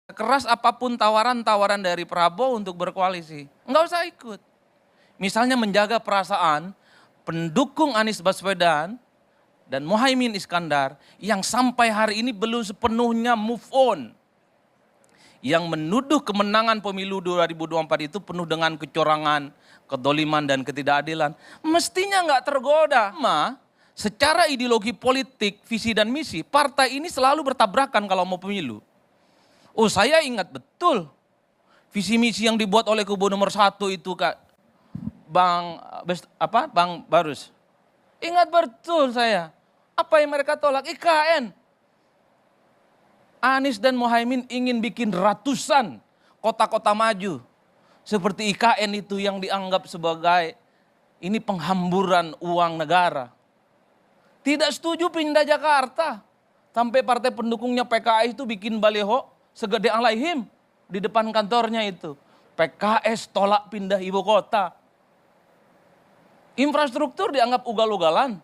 Keras apapun tawaran-tawaran dari Prabowo untuk berkoalisi, nggak usah ikut. Misalnya menjaga perasaan pendukung Anies Baswedan dan Muhaimin Iskandar yang sampai hari ini belum sepenuhnya move on. Yang menuduh kemenangan pemilu 2024 itu penuh dengan kecurangan, kedoliman dan ketidakadilan. Mestinya nggak tergoda. Secara ideologi politik, visi dan misi, partai ini selalu bertabrakan kalau mau pemilu. Oh, saya ingat betul visi misi yang dibuat oleh kubu nomor 1 itu, Kak Bang Barus. Ingat betul saya. Apa yang mereka tolak? IKN. Anies dan Muhaimin ingin bikin ratusan kota-kota maju. Seperti IKN itu yang dianggap sebagai ini penghamburan uang negara. Tidak setuju pindah Jakarta. Sampai partai pendukungnya PKS itu bikin baliho segede alaihim di depan kantornya itu. PKS tolak pindah ibu kota. Infrastruktur dianggap ugal-ugalan.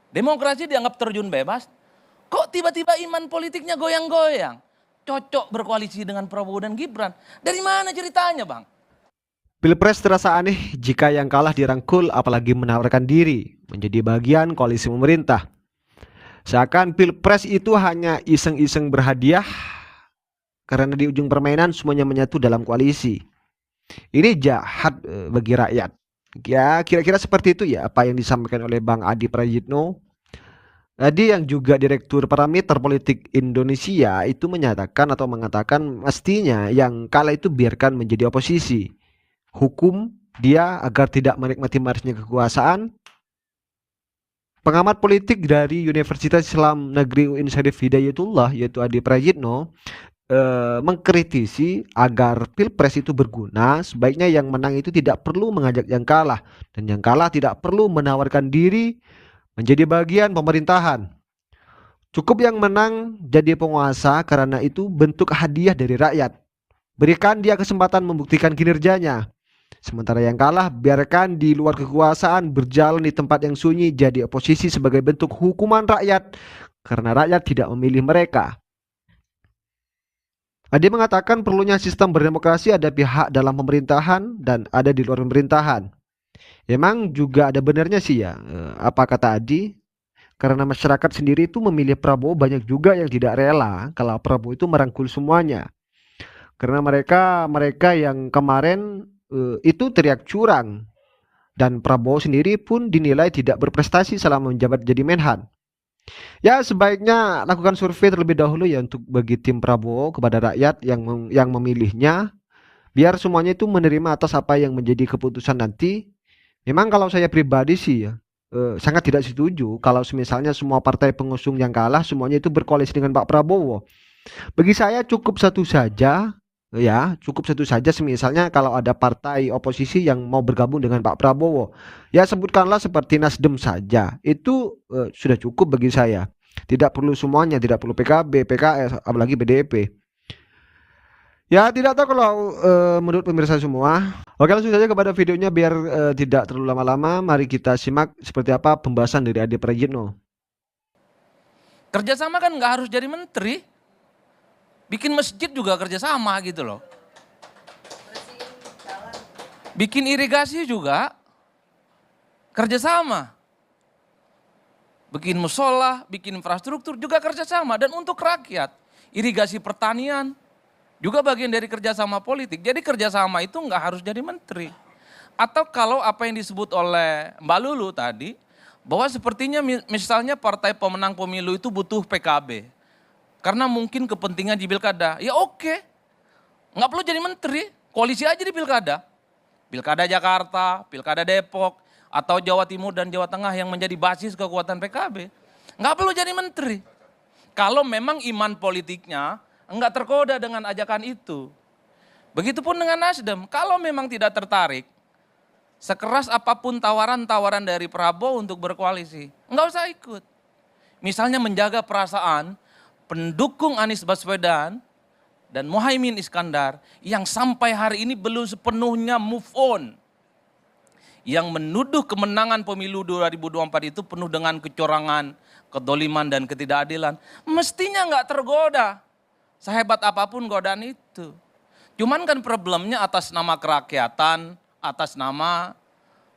Demokrasi dianggap terjun bebas. Kok tiba-tiba iman politiknya goyang-goyang? Cocok berkoalisi dengan Prabowo dan Gibran. Dari mana ceritanya, Bang? Pilpres terasa aneh jika yang kalah dirangkul apalagi menawarkan diri menjadi bagian koalisi pemerintah. Seakan Pilpres itu hanya iseng-iseng berhadiah karena di ujung permainan semuanya menyatu dalam koalisi. Ini jahat bagi rakyat. Ya, kira-kira seperti itu ya apa yang disampaikan oleh Bang Adi Prayitno. Tadi yang juga Direktur Parameter Politik Indonesia itu menyatakan atau mengatakan mestinya yang kalah itu biarkan menjadi oposisi. Hukum dia agar tidak menikmati manisnya kekuasaan. Pengamat politik dari Universitas Islam Negeri UIN Syarif Hidayatullah yaitu Adi Prayitno mengkritisi agar Pilpres itu berguna, sebaiknya yang menang itu tidak perlu mengajak yang kalah dan yang kalah tidak perlu menawarkan diri menjadi bagian pemerintahan. Cukup yang menang jadi penguasa karena itu bentuk hadiah dari rakyat. Berikan dia kesempatan membuktikan kinerjanya. Sementara yang kalah biarkan di luar kekuasaan berjalan di tempat yang sunyi jadi oposisi sebagai bentuk hukuman rakyat karena rakyat tidak memilih mereka. Adi mengatakan perlunya sistem berdemokrasi ada pihak dalam pemerintahan dan ada di luar pemerintahan. Emang juga ada benarnya sih ya, apa kata Adi? Karena masyarakat sendiri itu memilih Prabowo banyak juga yang tidak rela kalau Prabowo itu merangkul semuanya. Karena mereka yang kemarin itu teriak curang dan Prabowo sendiri pun dinilai tidak berprestasi selama menjabat jadi Menhan. Ya sebaiknya lakukan survei terlebih dahulu ya untuk bagi tim Prabowo kepada rakyat yang memilihnya biar semuanya itu menerima atas apa yang menjadi keputusan nanti. Memang kalau saya pribadi sih ya sangat tidak setuju kalau misalnya semua partai pengusung yang kalah semuanya itu berkoalisi dengan Pak Prabowo. Bagi saya cukup satu saja ya, cukup satu saja misalnya kalau ada partai oposisi yang mau bergabung dengan Pak Prabowo. Ya sebutkanlah seperti Nasdem saja. Itu sudah cukup bagi saya. Tidak perlu semuanya, tidak perlu PKB, PKS, apalagi PDIP. Ya tidak tahu kalau menurut pemirsa semua. Oke langsung saja kepada videonya biar tidak terlalu lama-lama. Mari kita simak seperti apa pembahasan dari Adi Prayitno. Kerjasama kan nggak harus jadi menteri. Bikin masjid juga kerjasama gitu loh. Bikin irigasi juga kerjasama. Bikin musola, bikin infrastruktur juga kerjasama. Dan untuk rakyat, irigasi pertanian juga bagian dari kerjasama politik. Jadi kerjasama itu nggak harus jadi menteri. Atau kalau apa yang disebut oleh Mbak Lulu tadi, bahwa sepertinya misalnya partai pemenang pemilu itu butuh PKB. Karena mungkin kepentingan di pilkada, ya oke. Nggak perlu jadi menteri, koalisi aja di pilkada. Pilkada Jakarta, pilkada Depok, atau Jawa Timur dan Jawa Tengah yang menjadi basis kekuatan PKB. Nggak perlu jadi menteri. Kalau memang iman politiknya nggak tergoda dengan ajakan itu. Begitupun dengan Nasdem, kalau memang tidak tertarik, sekeras apapun tawaran-tawaran dari Prabowo untuk berkoalisi, nggak usah ikut. Misalnya menjaga perasaan pendukung Anies Baswedan dan Muhaimin Iskandar yang sampai hari ini belum sepenuhnya move on. Yang menuduh kemenangan pemilu 2024 itu penuh dengan kecurangan, kedoliman dan ketidakadilan. Mestinya nggak tergoda Sehebat apapun godaan itu. Cuman kan problemnya atas nama kerakyatan, atas nama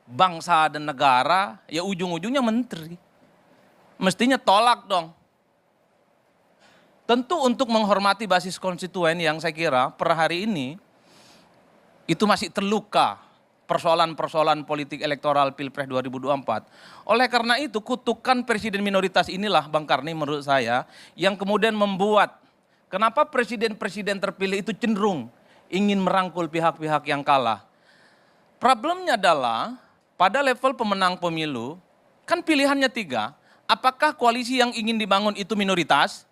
bangsa dan negara, ya ujung-ujungnya menteri. Mestinya tolak dong. Tentu untuk menghormati basis konstituen yang saya kira per hari ini itu masih terluka persoalan-persoalan politik elektoral Pilpres 2024. Oleh karena itu kutukan presiden minoritas inilah Bang Karni menurut saya yang kemudian membuat kenapa presiden-presiden terpilih itu cenderung ingin merangkul pihak-pihak yang kalah. Problemnya adalah pada level pemenang pemilu kan pilihannya 3. Apakah koalisi yang ingin dibangun itu minoritas,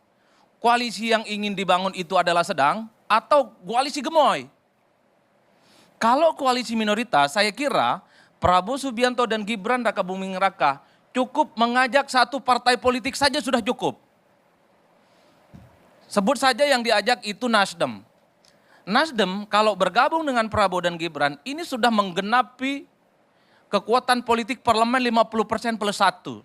koalisi yang ingin dibangun itu adalah sedang, atau koalisi gemoy? Kalau koalisi minoritas, saya kira Prabowo Subianto dan Gibran Raka Buming Raka cukup mengajak satu partai politik saja sudah cukup. Sebut saja yang diajak itu Nasdem. Nasdem kalau bergabung dengan Prabowo dan Gibran ini sudah menggenapi kekuatan politik parlemen 50% plus 1.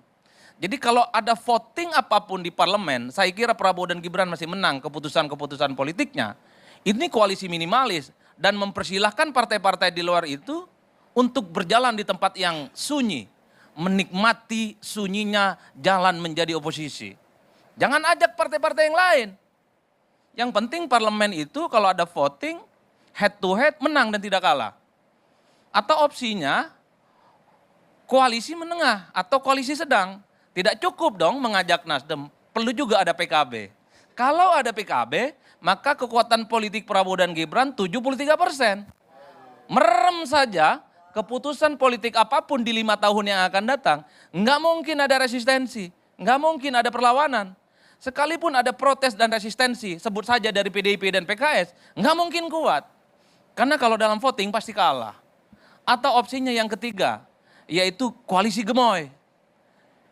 Jadi kalau ada voting apapun di parlemen, saya kira Prabowo dan Gibran masih menang keputusan-keputusan politiknya. Ini koalisi minimalis dan mempersilahkan partai-partai di luar itu untuk berjalan di tempat yang sunyi. Menikmati sunyinya jalan menjadi oposisi. Jangan ajak partai-partai yang lain. Yang penting parlemen itu kalau ada voting, head to head menang dan tidak kalah. Atau opsinya koalisi menengah atau koalisi sedang. Tidak cukup dong mengajak Nasdem, perlu juga ada PKB. Kalau ada PKB, maka kekuatan politik Prabowo dan Gibran 73%. Merem saja keputusan politik apapun di 5 tahun yang akan datang, nggak mungkin ada resistensi, nggak mungkin ada perlawanan. Sekalipun ada protes dan resistensi, sebut saja dari PDIP dan PKS, nggak mungkin kuat. Karena kalau dalam voting pasti kalah. Atau opsinya yang ketiga, yaitu koalisi gemoy.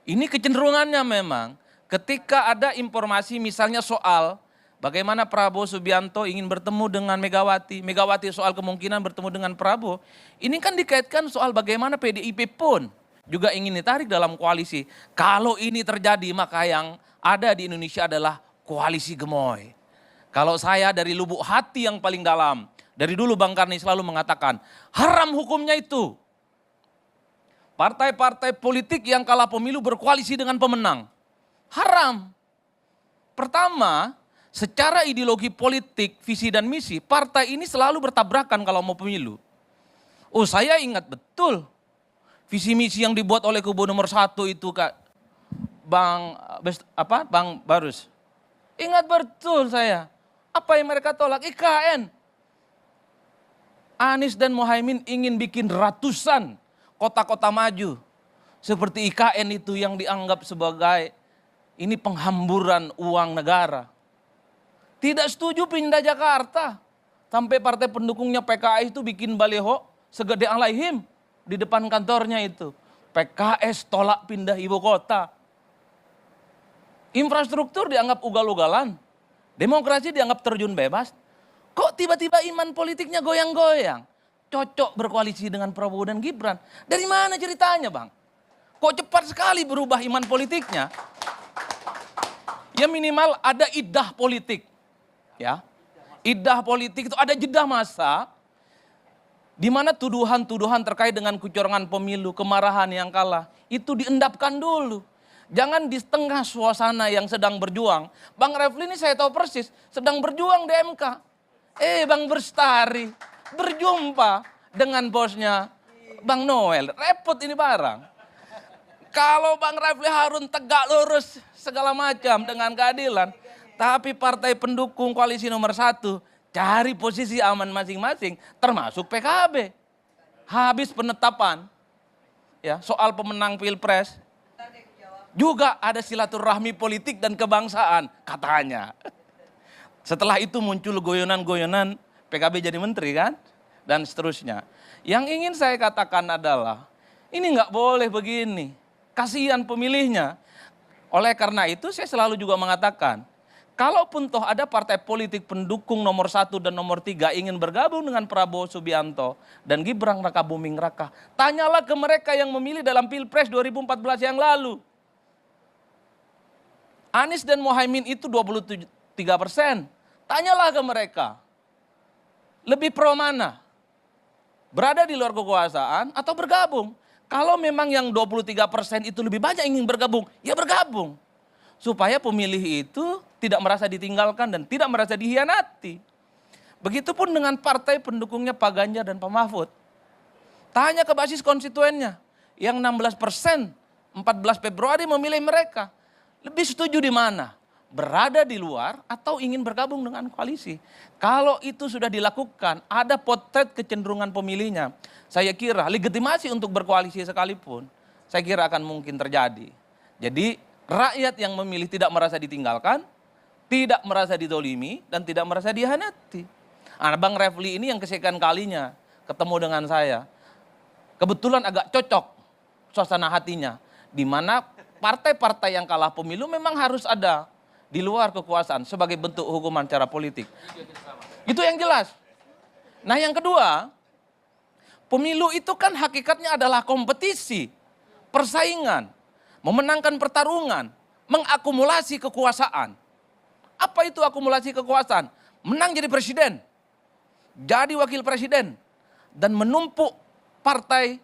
Ini kecenderungannya memang ketika ada informasi misalnya soal bagaimana Prabowo Subianto ingin bertemu dengan Megawati, Megawati soal kemungkinan bertemu dengan Prabowo, ini kan dikaitkan soal bagaimana PDIP pun juga ingin ditarik dalam koalisi. Kalau ini terjadi maka yang ada di Indonesia adalah koalisi gemoy. Kalau saya dari lubuk hati yang paling dalam, dari dulu Bang Karni selalu mengatakan haram hukumnya itu. Partai-partai politik yang kalah pemilu berkoalisi dengan pemenang. Haram. Pertama, secara ideologi politik, visi dan misi, partai ini selalu bertabrakan kalau mau pemilu. Oh, saya ingat betul visi misi yang dibuat oleh kubu nomor 1 itu Kak Bang Barus. Ingat betul saya. Apa yang mereka tolak? IKN. Anies dan Muhaimin ingin bikin ratusan kota-kota maju. Seperti IKN itu yang dianggap sebagai ini penghamburan uang negara. Tidak setuju pindah Jakarta. Sampai partai pendukungnya PKS itu bikin baliho segede alaihim di depan kantornya itu. PKS tolak pindah ibu kota. Infrastruktur dianggap ugal-ugalan. Demokrasi dianggap terjun bebas. Kok tiba-tiba iman politiknya goyang-goyang? Cocok berkoalisi dengan Prabowo dan Gibran. Dari mana ceritanya Bang? Kok cepat sekali berubah iman politiknya? Ya minimal ada idah politik. Ya, idah politik itu ada jeda masa di mana tuduhan-tuduhan terkait dengan kecurangan pemilu, kemarahan yang kalah, itu diendapkan dulu. Jangan di tengah suasana yang sedang berjuang. Bang Refli ini saya tahu persis, sedang berjuang di MK. Bang Bestari berjumpa dengan bosnya Bang Noel. Repot ini barang. Kalau Bang Refli Harun tegak lurus segala macam dengan keadilan. Tapi partai pendukung koalisi nomor 1 cari posisi aman masing-masing, termasuk PKB. Habis penetapan ya soal pemenang Pilpres. Juga ada silaturahmi politik dan kebangsaan katanya. Setelah itu muncul goyonan-goyonan PKB jadi menteri kan? Dan seterusnya. Yang ingin saya katakan adalah ini nggak boleh begini. Kasihan pemilihnya. Oleh karena itu saya selalu juga mengatakan, kalaupun toh ada partai politik pendukung nomor 1 dan nomor 3 ingin bergabung dengan Prabowo Subianto dan Gibran Raka Buming Raka, tanyalah ke mereka yang memilih dalam Pilpres 2014 yang lalu. Anies dan Muhaimin itu 23%, Tanyalah ke mereka, lebih pro mana? Berada di luar kekuasaan atau bergabung? Kalau memang yang 23% itu lebih banyak ingin bergabung, ya bergabung. Supaya pemilih itu tidak merasa ditinggalkan dan tidak merasa dihianati. Begitupun dengan partai pendukungnya Pak Ganjar dan Pak Mahfud. Tanya ke basis konstituennya, yang 16%, 14 Februari memilih mereka. Lebih setuju di mana? Berada di luar atau ingin bergabung dengan koalisi. Kalau itu sudah dilakukan, ada potret kecenderungan pemilihnya. Saya kira legitimasi untuk berkoalisi sekalipun, saya kira akan mungkin terjadi. Jadi rakyat yang memilih tidak merasa ditinggalkan, tidak merasa didolimi, dan tidak merasa dihianati. Nah, Bang Refli ini yang kesekian kalinya ketemu dengan saya. Kebetulan agak cocok suasana hatinya. Di mana partai-partai yang kalah pemilu memang harus ada di luar kekuasaan sebagai bentuk hukuman secara politik. Itu yang jelas. Nah yang kedua, pemilu itu kan hakikatnya adalah kompetisi, persaingan, memenangkan pertarungan, mengakumulasi kekuasaan. Apa itu akumulasi kekuasaan? Menang jadi presiden, jadi wakil presiden, dan menumpuk partai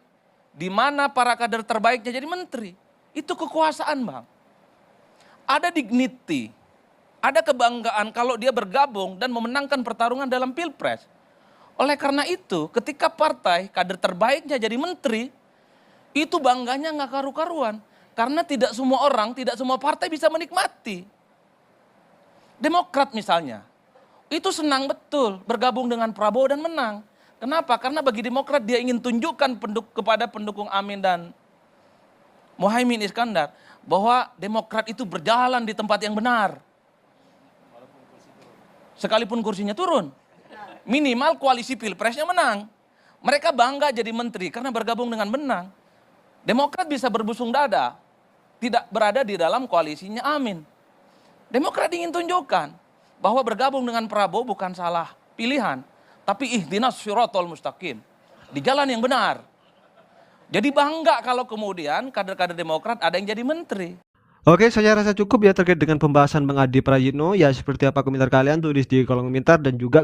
di mana para kader terbaiknya jadi menteri. Itu kekuasaan, Bang. Ada dignity, ada kebanggaan kalau dia bergabung dan memenangkan pertarungan dalam pilpres. Oleh karena itu, ketika partai kader terbaiknya jadi menteri, itu bangganya nggak karu-karuan. Karena tidak semua orang, tidak semua partai bisa menikmati. Demokrat misalnya, itu senang betul bergabung dengan Prabowo dan menang. Kenapa? Karena bagi Demokrat dia ingin tunjukkan kepada pendukung Amin dan Muhaimin Iskandar bahwa Demokrat itu berjalan di tempat yang benar. Sekalipun kursinya turun, minimal koalisi pilpresnya menang. Mereka bangga jadi menteri karena bergabung dengan menang. Demokrat bisa berbusung dada, tidak berada di dalam koalisinya Amin. Demokrat ingin tunjukkan bahwa bergabung dengan Prabowo bukan salah pilihan, tapi ihdinas siratal mustaqim, di jalan yang benar. Jadi bangga kalau kemudian kader-kader Demokrat ada yang jadi menteri. Oke, saya rasa cukup ya terkait dengan pembahasan Bang Adi Prayitno. Ya, seperti apa komentar kalian tulis di kolom komentar, dan juga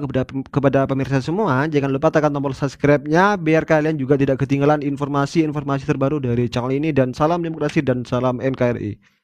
kepada pemirsa semua, jangan lupa tekan tombol subscribe-nya biar kalian juga tidak ketinggalan informasi-informasi terbaru dari channel ini. Dan salam demokrasi dan salam NKRI.